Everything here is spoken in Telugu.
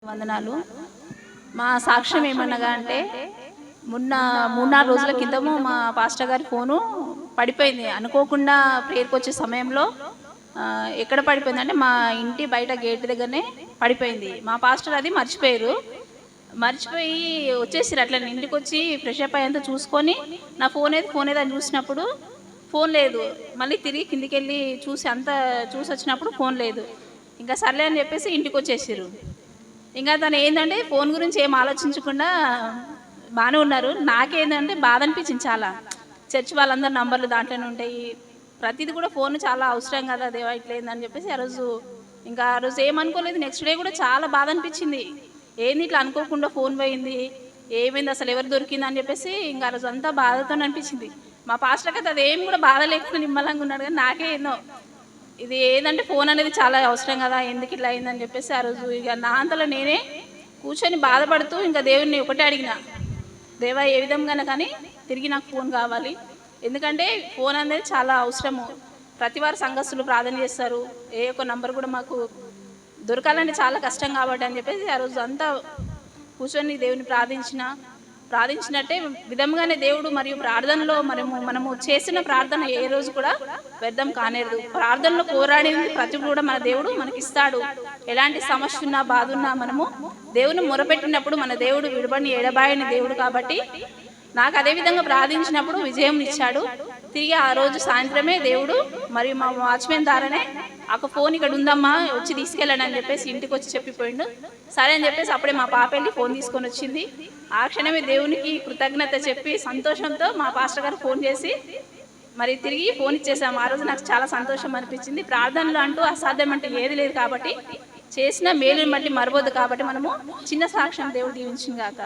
వందనాలు. మా సాక్ష్యం ఏమనగా అంటే మొన్న 3-4 రోజుల క్రితము మా పాస్టర్ గారి ఫోను పడిపోయింది. అనుకోకుండా ప్రేయర్‌కొచ్చే సమయంలో ఎక్కడ పడిపోయిందంటే మా ఇంటి బయట గేట్ దగ్గరనే పడిపోయింది. మా పాస్టర్ అది మర్చిపోయారు. మర్చిపోయి వచ్చేసిర్రు అట్లనే ఇంటికొచ్చి ఫ్రెష్ అప్ అయ్యేంత చూసుకొని నా ఫోన్ ఏది అని చూసినప్పుడు ఫోన్ లేదు. మళ్ళీ తిరిగి కిందికెళ్ళి చూసి అంతా చూసొచ్చినప్పుడు ఫోన్ లేదు. ఇంకా సర్లే అని చెప్పేసి ఇంటికొచ్చేసిర్రు. ఇంకా తను ఏందంటే ఫోన్ గురించి ఏం ఆలోచించకుండా బాగానే ఉన్నారు. నాకేందంటే బాధ అనిపించింది చాలా. చర్చ్ వాళ్ళందరి నంబర్లు దాంట్లోనే ఉంటాయి. ప్రతిది కూడా ఫోన్ చాలా అవసరం కదా దేవా ఇట్లేందని చెప్పేసి ఆ రోజు ఏమనుకోలేదు. నెక్స్ట్ డే కూడా చాలా బాధ అనిపించింది. ఏంది ఇట్లా అనుకోకుండా ఫోన్ పోయింది, ఏమైంది అసలు ఎవరు దొరికింది అని చెప్పేసి ఇంకా ఆ రోజు అంతా బాధతో అనిపించింది. మా పాస్టర్ అయితే అదేం కూడా బాధ లేకుండా నిమ్మలంగా ఉన్నాడు. కానీ నాకే ఏందో ఇది ఏదంటే ఫోన్ అనేది చాలా అవసరం కదా, ఎందుకు ఇట్లా అయిందని చెప్పేసి ఆ రోజు ఇక నా అంతలో నేనే కూర్చొని బాధపడుతూ ఇంకా దేవుడిని ఒకటే అడిగిన, దేవా ఏ విధంగానే కానీ తిరిగి నాకు ఫోన్ కావాలి. ఎందుకంటే ఫోన్ అనేది చాలా అవసరము. ప్రతివారు సంఘస్థులు ప్రార్థన చేస్తారు. ఏ ఒక్క నంబర్ కూడా మాకు దొరకాలంటే చాలా కష్టం కాబట్టి అని చెప్పేసి ఆ రోజు అంతా కూర్చొని దేవుని ప్రార్థించినట్టే విధంగానే దేవుడు మరియు ప్రార్థనలో మనము చేసిన ప్రార్థన ఏ రోజు కూడా వ్యర్థం కానేరదు. ప్రార్థనలో పోరాడింది ప్రతి కూడా మన దేవుడు మనకిస్తాడు. ఎలాంటి సమస్య ఉన్నా బాధ ఉన్నా మనము దేవుని మొరపెట్టినప్పుడు మన దేవుడు విడబడిని ఎడబాయని దేవుడు కాబట్టి నాకు అదే విధంగా ప్రార్థించినప్పుడు విజయం ఇచ్చాడు. తిరిగి ఆ రోజు సాయంత్రమే దేవుడు మరియు మా వాచ్మెన్ ద్వారానే ఒక ఫోన్ ఇక్కడ ఉందమ్మా వచ్చి తీసుకెళ్ళండి అని చెప్పేసి ఇంటికి వచ్చి చెప్పిపోయిండు. సరే అని చెప్పేసి అప్పుడే మా పాప వెళ్ళి ఫోన్ తీసుకొని వచ్చింది. ఆ క్షణమే దేవునికి కృతజ్ఞత చెప్పి సంతోషంతో మా పాస్టర్ గారు ఫోన్ చేసి మరి తిరిగి ఫోన్ ఇచ్చేసాము. ఆ రోజు నాకు చాలా సంతోషం అనిపించింది. ప్రార్థనలు అంటూ అసాధ్యం అంటే ఏది లేదు కాబట్టి చేసిన మేలుని బట్టి మరవద్దు కాబట్టి మనము చిన్న సాక్ష్యం దేవుడు దీవించింది గాక.